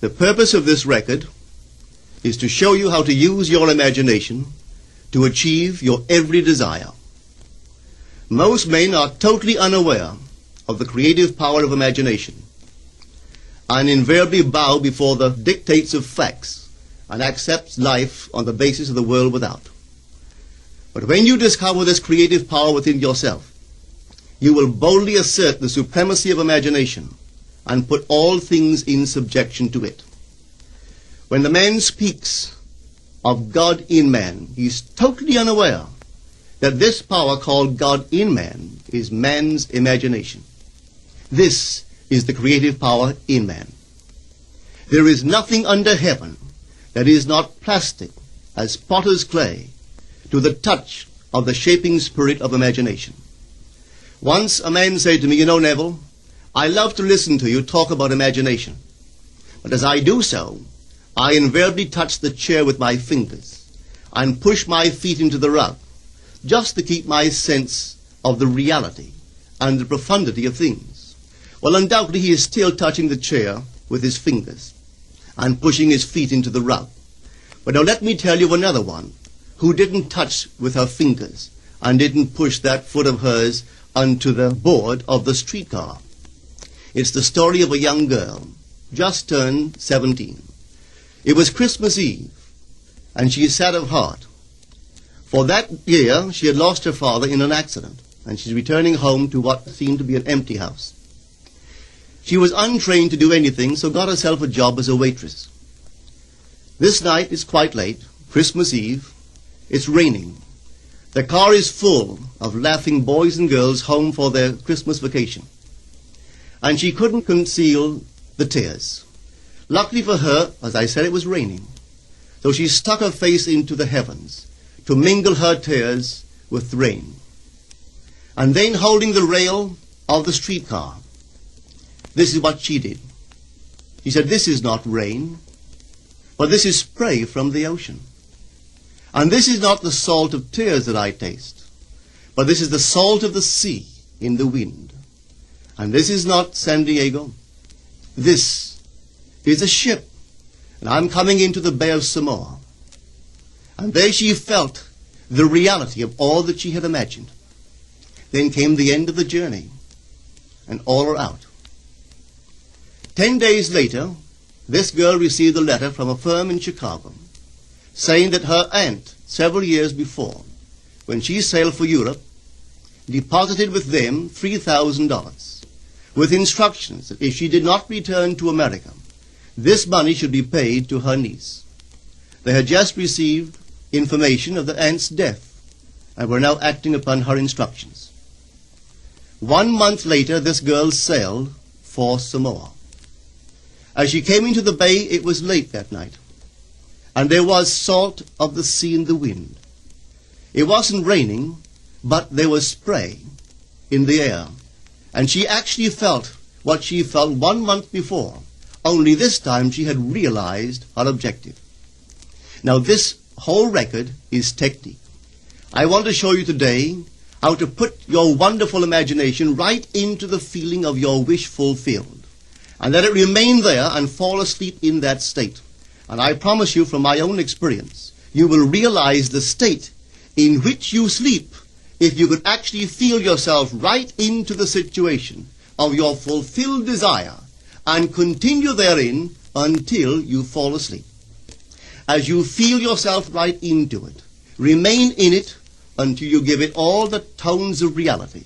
The purpose of this record is to show you how to use your imagination to achieve your every desire. Most men are totally unaware of the creative power of imagination and invariably bow before the dictates of facts and accept life on the basis of the world without. But when you discover this creative power within yourself, you will boldly assert the supremacy of imagination and put all things in subjection to it. When the man speaks of God in man, he is totally unaware that this power called God in man is man's imagination. This is the creative power in man. There is nothing under heaven that is not plastic as potter's clay to the touch of the shaping spirit of imagination. Once a man said to me, "You know, Neville, I love to listen to you talk about imagination. But as I do so, I invariably touch the chair with my fingers and push my feet into the rug, just to keep my sense of the reality and the profundity of things." Well, undoubtedly he is still touching the chair with his fingers and pushing his feet into the rug. But now let me tell you another one who didn't touch with her fingers and didn't push that foot of hers onto the board of the streetcar. It's the story of a young girl, just turned 17. It was Christmas Eve, and she is sad of heart. For that year, she had lost her father in an accident, and she's returning home to what seemed to be an empty house. She was untrained to do anything, so got herself a job as a waitress. This night is quite late, Christmas Eve. It's raining. The car is full of laughing boys and girls home for their Christmas vacation. And she couldn't conceal the tears. Luckily for her, as I said, it was raining. So she stuck her face into the heavens to mingle her tears with the rain. And then, holding the rail of the streetcar, this is what she did. She said, "This is not rain, but this is spray from the ocean. And this is not the salt of tears that I taste, but this is the salt of the sea in the wind. And this is not San Diego. This is a ship, and I'm coming into the Bay of Samoa." And there she felt the reality of all that she had imagined. Then came the end of the journey, and all are out. 10 days later, this girl received a letter from a firm in Chicago saying that her aunt, several years before, when she sailed for Europe, deposited with them $3,000 with instructions that if she did not return to America, this money should be paid to her niece. They had just received information of the aunt's death and were now acting upon her instructions. 1 month later, this girl sailed for Samoa. As she came into the bay, it was late that night, and there was salt of the sea in the wind. It wasn't raining, but there was spray in the air, and she actually felt what she felt 1 month before, only this time she had realized her objective. Now this whole record is technique. I want to show you today how to put your wonderful imagination right into the feeling of your wish fulfilled, and let it remain there and fall asleep in that state. And I promise you from my own experience, you will realize the state in which you sleep if you could actually feel yourself right into the situation of your fulfilled desire and continue therein until you fall asleep. As you feel yourself right into it, remain in it until you give it all the tones of reality,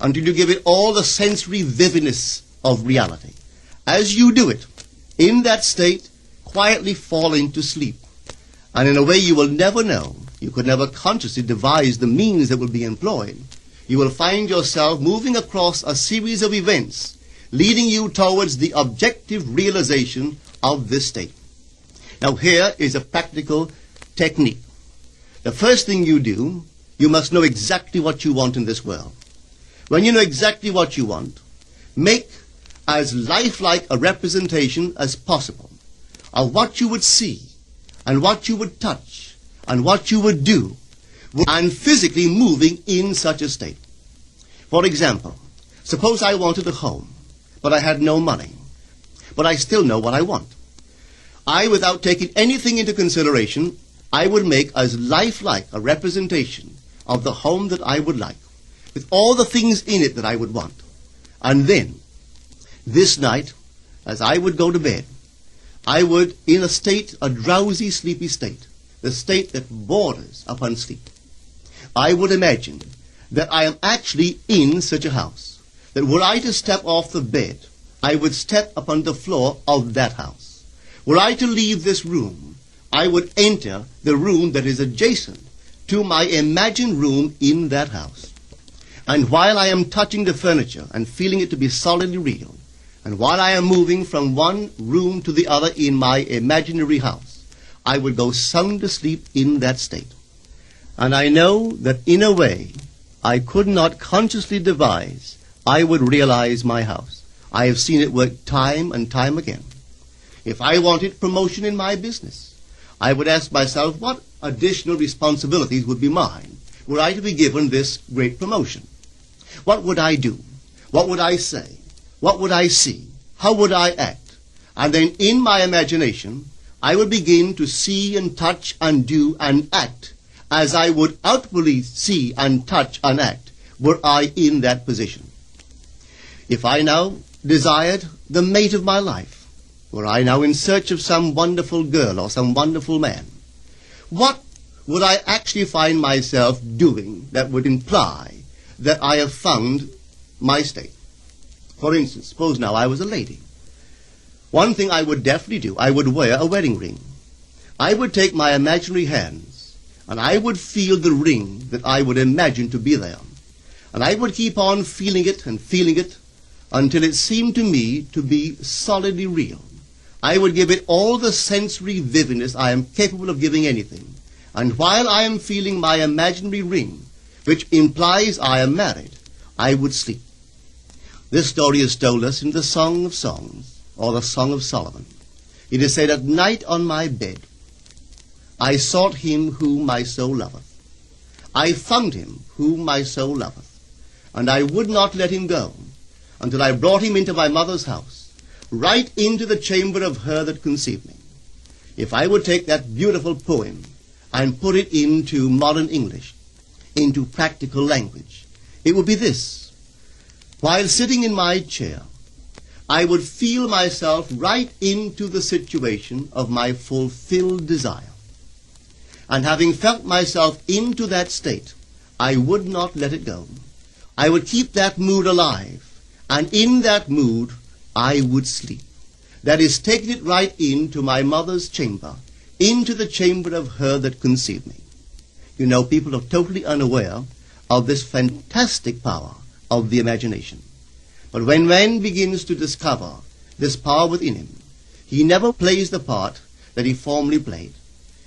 until you give it all the sensory vividness of reality. As you do it, in that state, quietly fall into sleep. And in a way you will never know, you could never consciously devise the means that will be employed, you will find yourself moving across a series of events leading you towards the objective realization of this state. Now here is a practical technique. The first thing you do, you must know exactly what you want in this world. When you know exactly what you want, make as lifelike a representation as possible of what you would see and what you would touch and what you would do and physically moving in such a state. For example, suppose I wanted a home, but I had no money, but I still know what I want. without taking anything into consideration, I would make as lifelike a representation of the home that I would like, with all the things in it that I would want. And then, this night, as I would go to bed, I would, in a drowsy, sleepy state, the state that borders upon sleep, I would imagine that I am actually in such a house, that were I to step off the bed, I would step upon the floor of that house. Were I to leave this room, I would enter the room that is adjacent to my imagined room in that house. And while I am touching the furniture and feeling it to be solidly real, and while I am moving from one room to the other in my imaginary house, I would go sound asleep in that state. And I know that in a way I could not consciously devise, I would realize my house. I have seen it work time and time again. If I wanted promotion in my business, I would ask myself what additional responsibilities would be mine were I to be given this great promotion. What would I do? What would I say? What would I see? How would I act? And then in my imagination, I would begin to see and touch and do and act as I would outwardly see and touch and act were I in that position. If I now desired the mate of my life, were I now in search of some wonderful girl or some wonderful man, what would I actually find myself doing that would imply that I have found my state? For instance, suppose now I was a lady. One thing I would definitely do, I would wear a wedding ring. I would take my imaginary hands, and I would feel the ring that I would imagine to be there. And I would keep on feeling it until it seemed to me to be solidly real. I would give it all the sensory vividness I am capable of giving anything. And while I am feeling my imaginary ring, which implies I am married, I would sleep. This story is told us in the Song of Songs, or the Song of Solomon. It is said, "At night on my bed, I sought him whom my soul loveth. I found him whom my soul loveth, and I would not let him go, until I brought him into my mother's house, right into the chamber of her that conceived me." If I would take that beautiful poem and put it into modern English, into practical language, it would be this. While sitting in my chair, I would feel myself right into the situation of my fulfilled desire. And having felt myself into that state, I would not let it go. I would keep that mood alive, and in that mood I would sleep. That is, taking it right into my mother's chamber, into the chamber of her that conceived me. You know, people are totally unaware of this fantastic power of the imagination. But when man begins to discover this power within him, he never plays the part that he formerly played.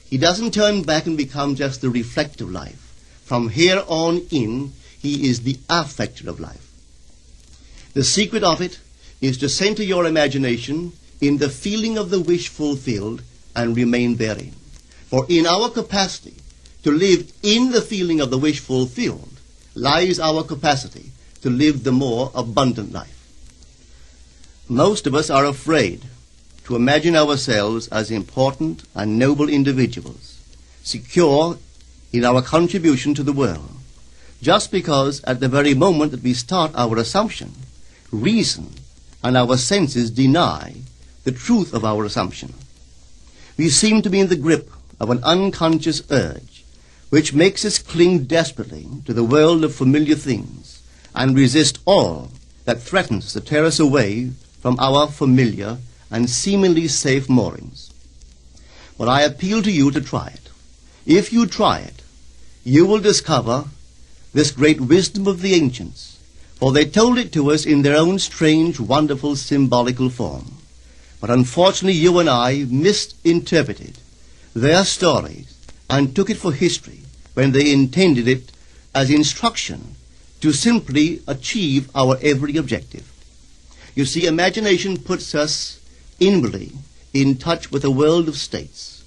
He doesn't turn back and become just the reflective life. From here on in, he is the affecter of life. The secret of it is to center your imagination in the feeling of the wish fulfilled and remain therein. For in our capacity to live in the feeling of the wish fulfilled lies our capacity to live the more abundant life. Most of us are afraid to imagine ourselves as important and noble individuals, secure in our contribution to the world, just because at the very moment that we start our assumption, reason and our senses deny the truth of our assumption. We seem to be in the grip of an unconscious urge which makes us cling desperately to the world of familiar things and resist all that threatens to tear us away from our familiar and seemingly safe moorings. But I appeal to you to try it. If you try it, you will discover this great wisdom of the ancients, for they told it to us in their own strange, wonderful, symbolical form. But unfortunately, you and I misinterpreted their stories and took it for history when they intended it as instruction to simply achieve our every objective. You see, imagination puts us inwardly in touch with a world of states.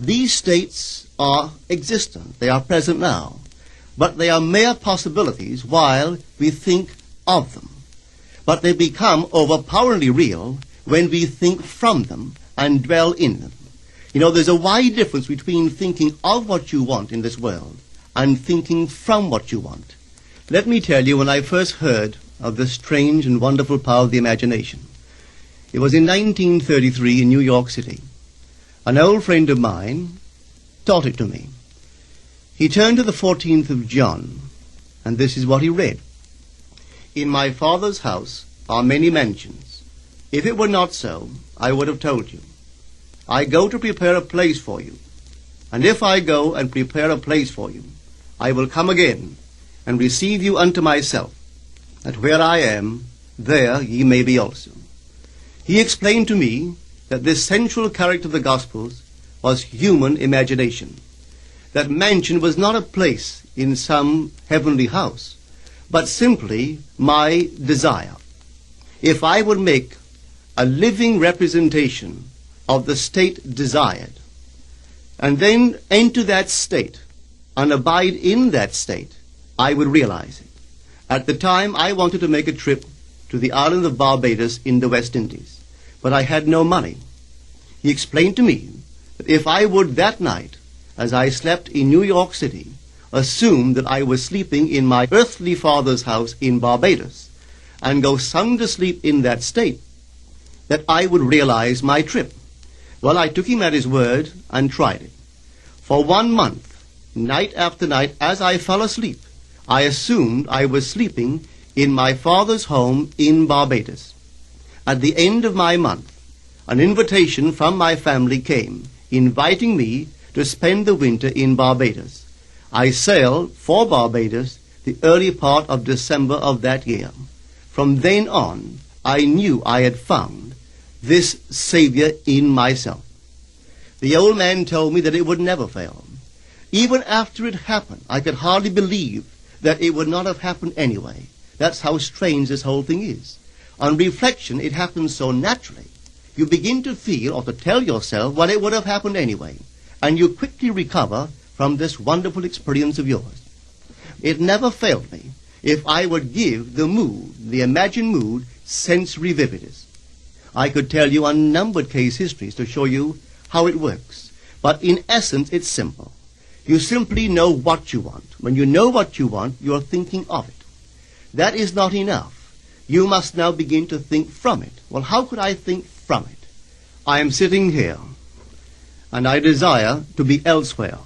These states are existent, they are present now, but they are mere possibilities while we think of them. But they become overpoweringly real when we think from them and dwell in them. You know, there's a wide difference between thinking of what you want in this world and thinking from what you want. Let me tell you, when I first heard of the strange and wonderful power of the imagination, it was in 1933 in New York City. An old friend of mine taught it to me. He turned to the 14th of John, and this is what he read. In my Father's house are many mansions. If it were not so, I would have told you. I go to prepare a place for you. And if I go and prepare a place for you, I will come again and receive you unto myself, that where I am, there ye may be also. He explained to me that this central character of the Gospels was human imagination. That mansion was not a place in some heavenly house, but simply my desire. If I would make a living representation of the state desired, and then enter that state and abide in that state, I would realize it. At the time, I wanted to make a trip to the island of Barbados in the West Indies, but I had no money. He explained to me that if I would that night, as I slept in New York City, assume that I was sleeping in my earthly father's house in Barbados, and go sound asleep in that state, that I would realize my trip. Well, I took him at his word and tried it. For 1 month, night after night, as I fell asleep, I assumed I was sleeping in my father's home in Barbados. At the end of my month, an invitation from my family came, inviting me to spend the winter in Barbados. I sailed for Barbados the early part of December of that year. From then on, I knew I had found this Savior in myself. The old man told me that it would never fail. Even after it happened, I could hardly believe that it would not have happened anyway. That's how strange this whole thing is. On reflection, it happens so naturally. You begin to feel or to tell yourself, well, it would have happened anyway. And you quickly recover from this wonderful experience of yours. It never failed me if I would give the mood, the imagined mood, sensory vividness. I could tell you unnumbered case histories to show you how it works. But in essence, it's simple. You simply know what you want. When you know what you want, you're thinking of it. That is not enough. You must now begin to think from it. Well, how could I think from it? I am sitting here, and I desire to be elsewhere.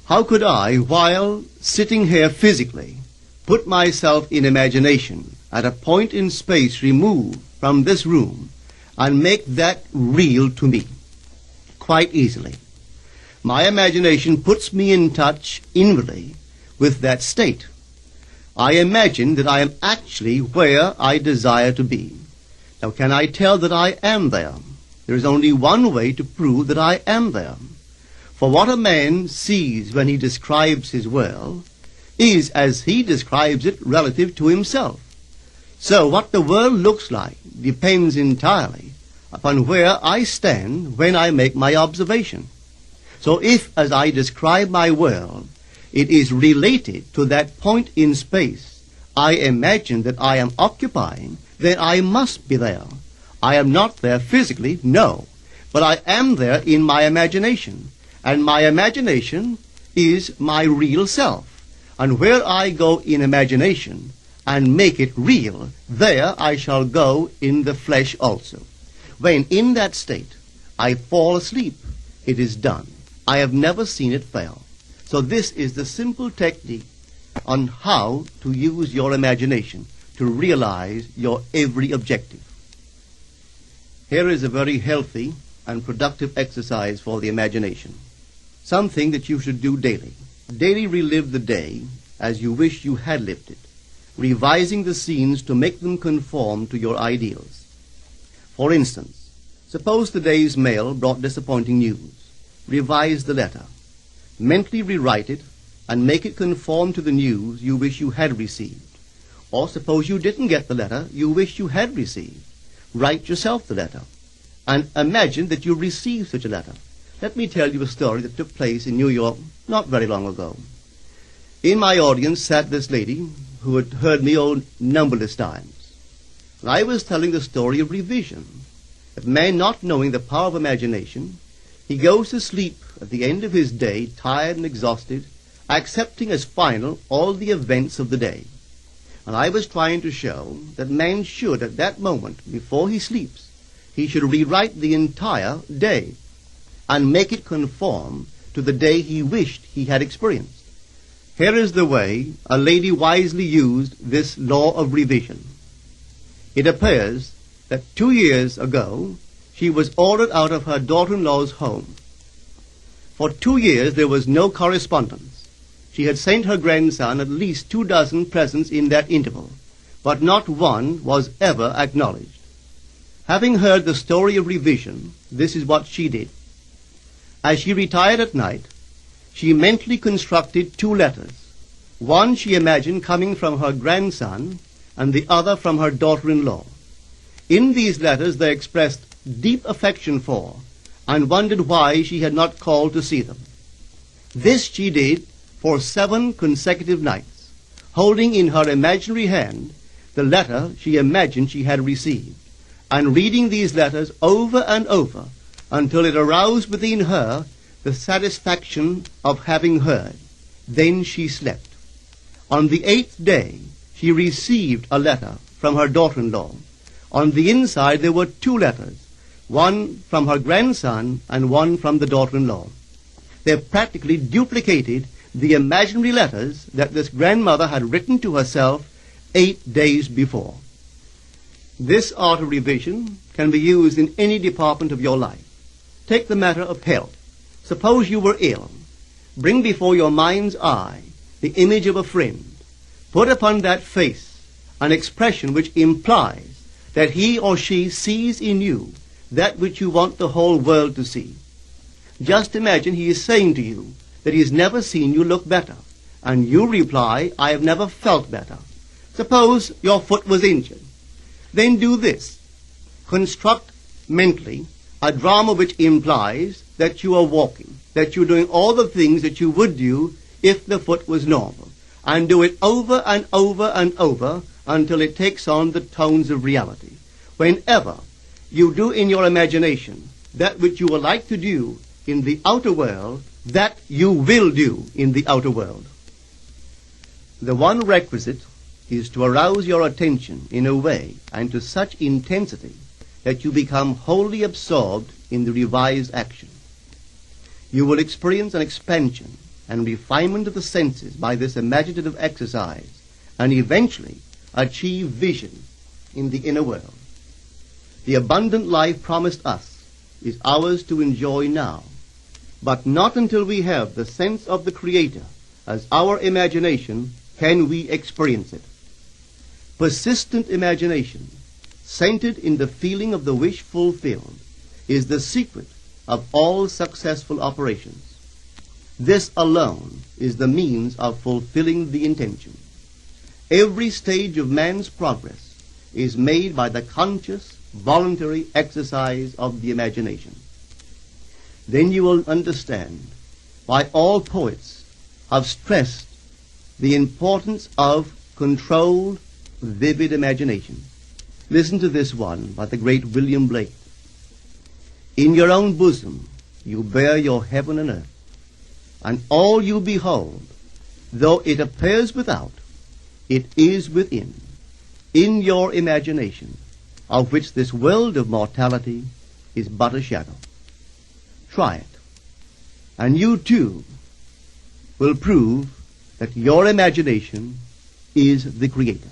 How could I, while sitting here physically, put myself in imagination at a point in space removed from this room and make that real to me? Quite easily. My imagination puts me in touch inwardly with that state. I imagine that I am actually where I desire to be. Now, can I tell that I am there? There is only one way to prove that I am there. For what a man sees when he describes his world is as he describes it relative to himself. So what the world looks like depends entirely upon where I stand when I make my observation. So if, as I describe my world, it is related to that point in space I imagine that I am occupying, then I must be there. I am not there physically, no, but I am there in my imagination, and my imagination is my real self. And where I go in imagination and make it real, there I shall go in the flesh also. When in that state I fall asleep, it is done. I have never seen it fail. So this is the simple technique on how to use your imagination to realize your every objective. Here is a very healthy and productive exercise for the imagination. Something that you should do daily. Daily relive the day as you wish you had lived it, revising the scenes to make them conform to your ideals. For instance, suppose the day's mail brought disappointing news. Revise the letter. Mentally rewrite it and make it conform to the news you wish you had received. Or suppose you didn't get the letter you wish you had received. Write yourself the letter and imagine that you received such a letter. Let me tell you a story that took place in New York not very long ago. In my audience sat this lady who had heard me numberless times. And I was telling the story of revision. that man, not knowing the power of imagination, he goes to sleep at the end of his day, tired and exhausted, accepting as final all the events of the day. And I was trying to show that man should, at that moment, before he sleeps, he should rewrite the entire day and make it conform to the day he wished he had experienced. Here is the way a lady wisely used this law of revision. It appears that 2 years ago she was ordered out of her daughter-in-law's home. For 2 years there was no correspondence. She had sent her grandson at least 24 presents in that interval, but not one was ever acknowledged. Having heard the story of revision, this is what she did. As she retired at night, she mentally constructed 2 letters. One she imagined coming from her grandson, and the other from her daughter-in-law. In these letters they expressed deep affection for, and wondered why she had not called to see them. This she did for 7 consecutive nights, holding in her imaginary hand the letter she imagined she had received, and reading these letters over and over until it aroused within her the satisfaction of having heard. Then she slept. On the 8th day, she received a letter from her daughter-in-law. On the inside there were 2 letters, one from her grandson and one from the daughter-in-law. They practically duplicated the imaginary letters that this grandmother had written to herself 8 days before. This art of revision can be used in any department of your life. Take the matter of health. Suppose you were ill. Bring before your mind's eye the image of a friend. Put upon that face an expression which implies that he or she sees in you that which you want the whole world to see. Just imagine he is saying to you that he has never seen you look better, and you reply, I have never felt better. Suppose your foot was injured. Then do this. Construct mentally a drama which implies that you are walking, that you're doing all the things that you would do if the foot was normal, and do it over and over and over until it takes on the tones of reality. Whenever you do in your imagination that which you would like to do in the outer world, that you will do in the outer world. The one requisite is to arouse your attention in a way and to such intensity that you become wholly absorbed in the revised action. You will experience an expansion and refinement of the senses by this imaginative exercise, and eventually achieve vision in the inner world. The abundant life promised us is ours to enjoy now, but not until we have the sense of the Creator as our imagination can we experience it. Persistent imagination, centered in the feeling of the wish fulfilled, is the secret of all successful operations. This alone is the means of fulfilling the intention. Every stage of man's progress is made by the conscious, voluntary exercise of the imagination. Then you will understand why all poets have stressed the importance of controlled, vivid imagination. Listen to this one by the great William Blake. In your own bosom you bear your heaven and earth, and all you behold, though it appears without, it is within, in your imagination, of which this world of mortality is but a shadow. Try it, and you too will prove that your imagination is the Creator.